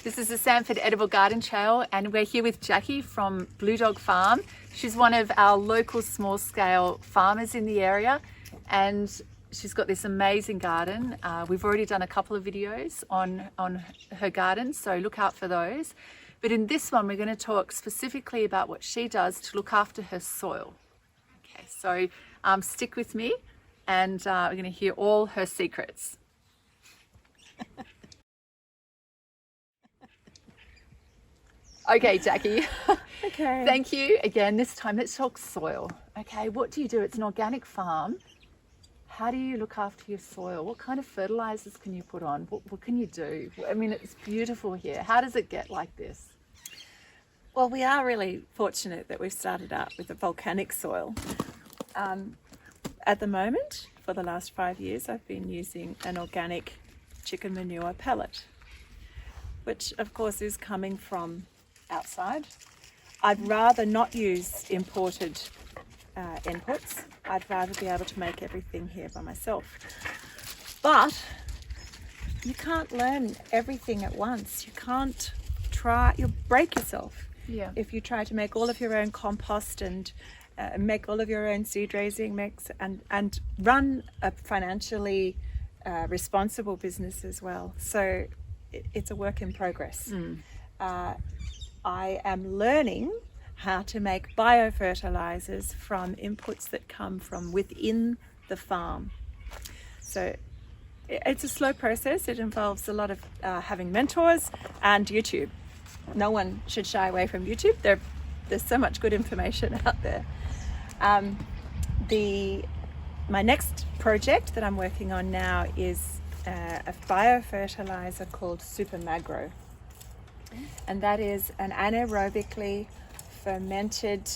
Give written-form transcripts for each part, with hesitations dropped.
This is the Sanford Edible Garden Trail, and we're here with Jacki from Blue Dog Farm. She's one of our local small-scale farmers in the area, and she's got this amazing garden. We've already done a couple of videos on her garden, so look out for those. But in this one, we're going to talk specifically about what she does to look after her soil. Okay, so stick with me, and we're going to hear all her secrets. Okay, Jacki. Okay. Thank you. Again, this time let's talk soil. Okay, what do you do? It's an organic farm. How do you look after your soil? What kind of fertilizers can you put on? What can you do? I mean, it's beautiful here. How does it get like this? Well, we are really fortunate that we've started out with a volcanic soil. At the moment, for the last 5 years, I've been using an organic chicken manure pellet, which of course is coming from outside. I'd rather not use imported inputs. I'd rather be able to make everything here by myself. But you can't learn everything at once. You can't try, you'll break yourself. Yeah. If you try to make all of your own compost and make all of your own seed raising mix and run a financially responsible business as well. So it's a work in progress. I am learning how to make biofertilizers from inputs that come from within the farm. So it's a slow process. It involves a lot of having mentors and YouTube. No one should shy away from YouTube. There's so much good information out there. My next project that I'm working on now is a biofertilizer called Supermagro. And that is an anaerobically fermented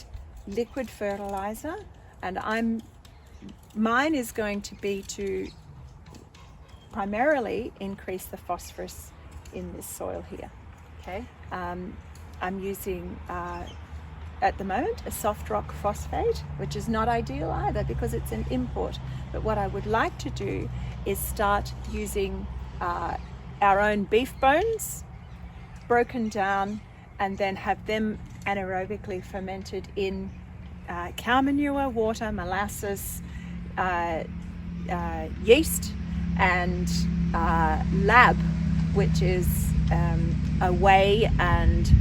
liquid fertilizer, and mine is going to be to primarily increase the phosphorus in this soil here. Okay. I'm using at the moment a soft rock phosphate, which is not ideal either because it's an import. But what I would like to do is start using our own beef bones broken down and then have them anaerobically fermented in cow manure, water, molasses, yeast, and lab, which is a whey and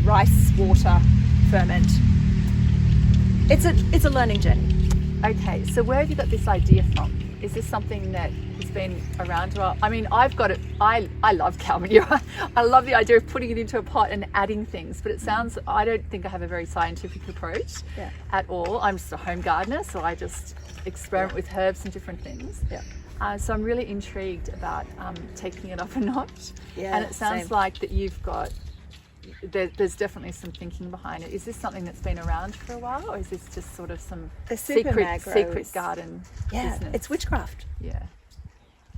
rice water ferment. It's a learning journey. Okay, so where have you got this idea from? Is this something that has been around a while? I mean, I've got it. I love cow manure. I love the idea of putting it into a pot and adding things, but it sounds, I don't think I have a very scientific approach at all. I'm just a home gardener, so I just experiment with herbs and different things. So I'm really intrigued about taking it up a notch. And it sounds like that you've got, there's definitely some thinking behind it. Is this something that's been around for a while, or is this just sort of some secret garden business? It's witchcraft. Yeah,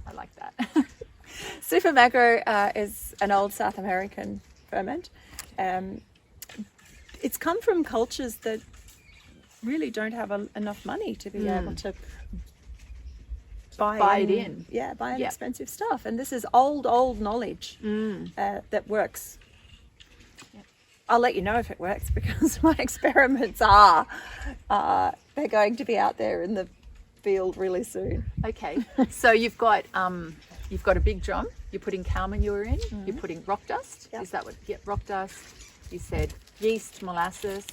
I like that. Supermagro is an old South American ferment. It's come from cultures that really don't have enough money to be able to buy expensive stuff. And this is old knowledge that works. I'll let you know if it works because my experiments are they're going to be out there in the field really soon. Okay, so you've got a big drum. You're putting cow manure in. You're putting rock dust. Is that what? Yeah, rock dust. You said yeast, molasses.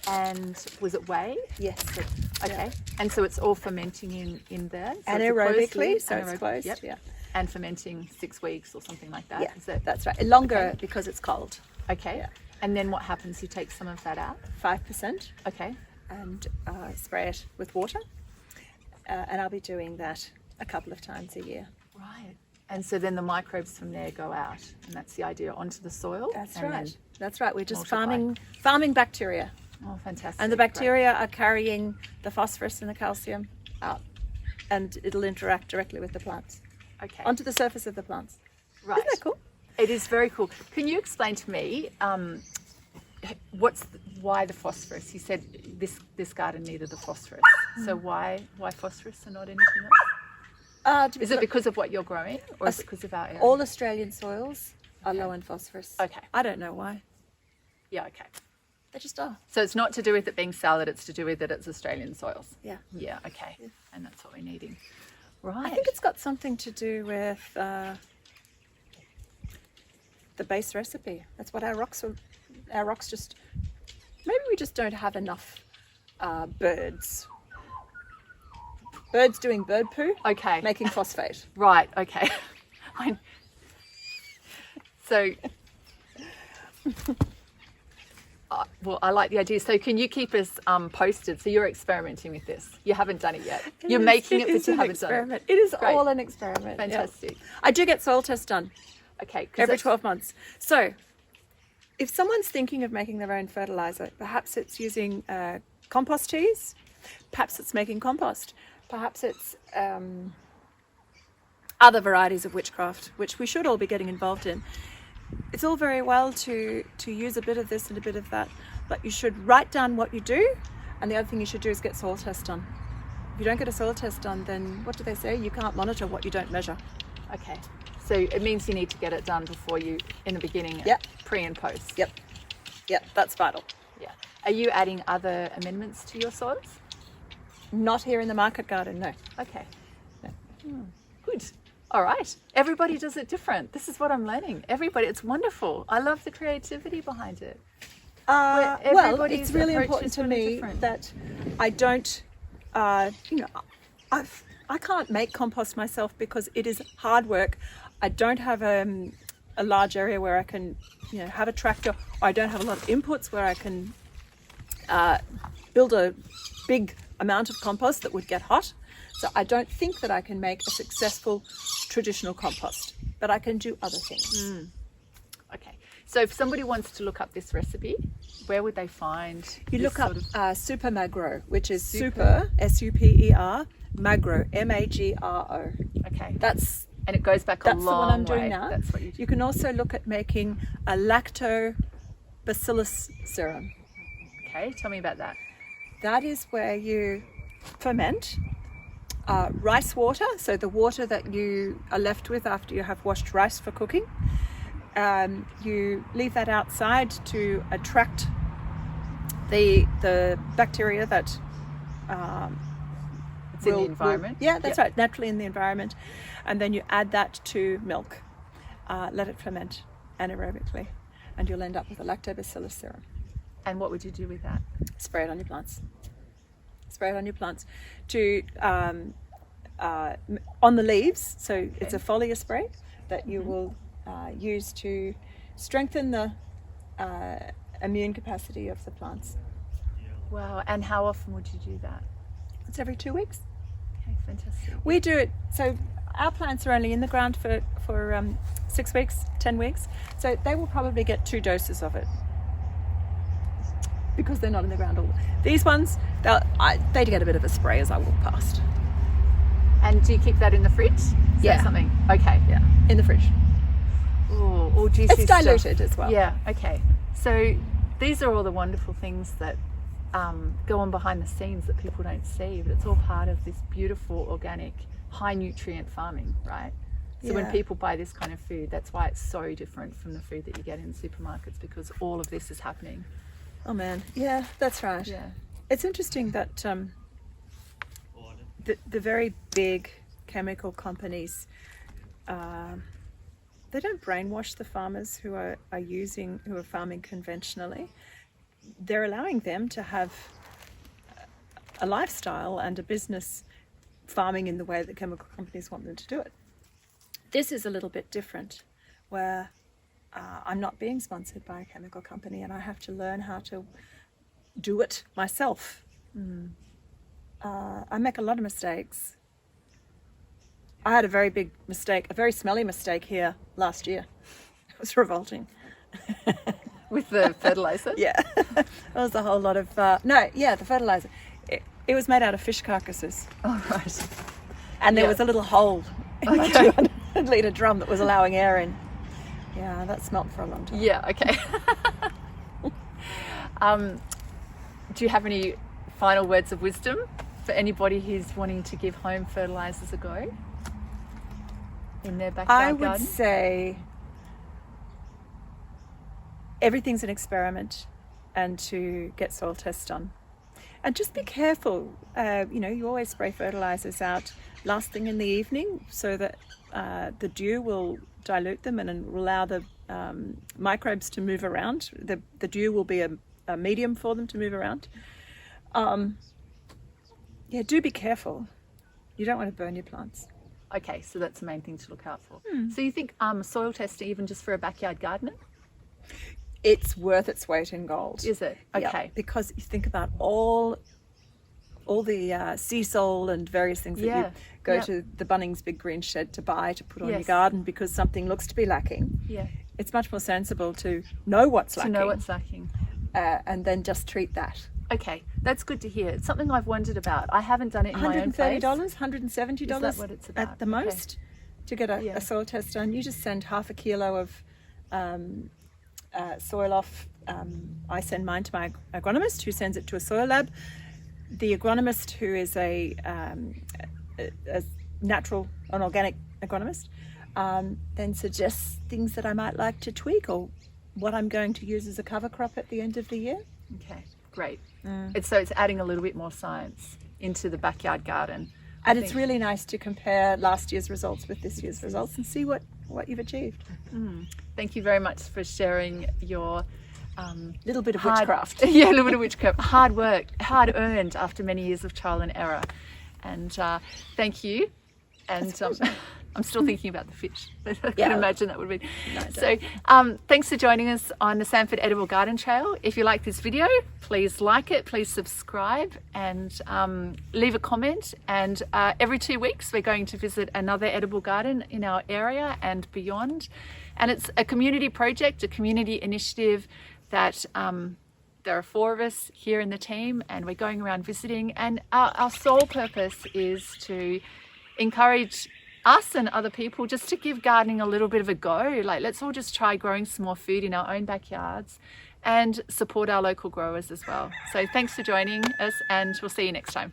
And was it whey? Yes. Okay. And so it's all fermenting in there. So anaerobically, it's closed. Yep. And fermenting 6 weeks or something like that. Yeah, that's right. Longer because it's cold. Okay. Yeah. And then what happens? You take some of that out? 5%. Okay. And spray it with water. And I'll be doing that a couple of times a year. Right. And so then the microbes from there go out, and that's the idea, onto the soil. That's right. We're just farming bacteria. Oh, fantastic. And the bacteria are carrying the phosphorus and the calcium out, and it'll interact directly with the plants. Okay. Onto the surface of the plants. Right. Isn't that cool? It is very cool. Can you explain to me why the phosphorus? You said this garden needed the phosphorus. So why phosphorus and not anything else? Is it because of what you're growing, or is it because of our area? All Australian soils are low in phosphorus. Okay. I don't know why. Yeah, okay. They just are. So it's not to do with it being salad, it's to do with that it's Australian soils. Yeah. Yeah, okay. Yeah. And that's what we're needing. Right. I think it's got something to do with the base recipe. That's what our rocks just, maybe we just don't have enough birds. Birds doing bird poo, okay. making phosphate. Right, okay. So, well, I like the idea. So can you keep us posted? So you're experimenting with this. You haven't done it yet. You're making it, but you haven't done it. It is Great. all an experiment. Fantastic. Yeah. I do get soil tests done Okay. 'cause every that's- 12 months. So if someone's thinking of making their own fertiliser, perhaps it's using compost teas, perhaps it's making compost, perhaps it's other varieties of witchcraft, which we should all be getting involved in. It's all very well to use a bit of this and a bit of that, but you should write down what you do, and the other thing you should do is get soil tests done. If you don't get a soil test done, then what do they say? You can't monitor what you don't measure. Okay. So it means you need to get it done before you, in the beginning, Yep. pre and post. Yep, that's vital. Yeah. Are you adding other amendments to your soils? Not here in the market garden, no. Okay. No. Good. All right. Everybody does it different. This is what I'm learning. Everybody, it's wonderful. I love the creativity behind it. Well, everybody's it's really approach important is to really me different. that I don't, I can't make compost myself because it is hard work. I don't have a large area where I can, have a tractor. Or I don't have a lot of inputs where I can build a big amount of compost that would get hot. So I don't think that I can make a successful traditional compost, but I can do other things. Okay. So if somebody wants to look up this recipe, where would they find You this look up sort of- Supermagro, which is super, S-U-P-E-R, Magro, M-A-G-R-O. Okay. That's And it goes back a that's the long one I'm doing way. now. That's what you do. You can also look at making a lactobacillus serum. Okay. Tell me about that. That is where you ferment rice water, so the water that you are left with after you have washed rice for cooking. You leave that outside to attract the bacteria that It's in the environment. that's right, naturally in the environment, and then you add that to milk, let it ferment anaerobically, and you'll end up with a lactobacillus serum. And what would you do with that? Spray it on your plants. Spray it on your plants to on the leaves. So it's a foliar spray that you will use to strengthen the immune capacity of the plants. Wow. And how often would you do that? It's every 2 weeks. Okay. Fantastic. We do it. So our plants are only in the ground for 6 weeks, 10 weeks. So they will probably get 2 doses of it, because they're not in the ground all. These ones, they get a bit of a spray as I walk past. And do you keep that in the fridge? Is that something? Okay. Yeah, in the fridge. Ooh, all juicy It's stuff. diluted as well. Yeah. Okay. So these are all the wonderful things that go on behind the scenes that people don't see, but it's all part of this beautiful, organic, high nutrient farming, right? So when Yeah. people buy this kind of food, that's why it's so different from the food that you get in supermarkets, because all of this is happening. Oh man, yeah, that's right. Yeah. It's interesting that the very big chemical companies, they don't brainwash the farmers who are farming conventionally. They're allowing them to have a lifestyle and a business farming in the way that chemical companies want them to do it. This is a little bit different, where I'm not being sponsored by a chemical company and I have to learn how to do it myself. I make a lot of mistakes. I had a very big mistake, a very smelly mistake here last year. It was revolting. With the fertilizer? Yeah, there was a whole lot of, the fertilizer. It was made out of fish carcasses. Oh, right. And there Yeah. was a little hole in my 200 litre drum that was allowing air in. Yeah, that smelt for a long time. Yeah, okay. Do you have any final words of wisdom for anybody who's wanting to give home fertilizers a go in their backyard I would garden? say everything's an experiment, and to get soil tests done. And just be careful. You always spray fertilizers out last thing in the evening so that the dew will dilute them and will allow the microbes to move around. The dew will be a medium for them to move around. Do be careful. You don't want to burn your plants. Okay, so that's the main thing to look out for. So you think soil testing even just for a backyard gardener? It's worth its weight in gold. Is it? Okay. Yeah, because you think about all the sea salt and various things that you go to the Bunnings Big Green Shed to buy to put on your garden because something looks to be lacking. Yeah. It's much more sensible to know what's lacking. To know what's lacking. And then just treat that. Okay, that's good to hear. It's something I've wondered about. I haven't done it in my own place. $130, $170 Is that what it's about? at the most to get a soil test done. You just send half a kilo of soil off. I send mine to my agronomist, who sends it to a soil lab. The agronomist, who is a natural and organic agronomist, then suggests things that I might like to tweak or what I'm going to use as a cover crop at the end of the year. Okay, great. So it's adding a little bit more science into the backyard garden. And it's really nice to compare last year's results with this year's results and see what you've achieved. Thank you very much for sharing your little bit of witchcraft. A little bit of witchcraft. Hard work, hard earned after many years of trial and error. And thank you. And I'm still thinking about the fish. I can imagine that would be. So thanks for joining us on the Sanford Edible Garden Trail. If you like this video, please like it, please subscribe and leave a comment. And every 2 weeks, we're going to visit another edible garden in our area and beyond. And it's a community project, a community initiative that there are 4 of us here in the team, and we're going around visiting. And our sole purpose is to encourage us and other people just to give gardening a little bit of a go. Like, let's all just try growing some more food in our own backyards and support our local growers as well. So thanks for joining us, and we'll see you next time.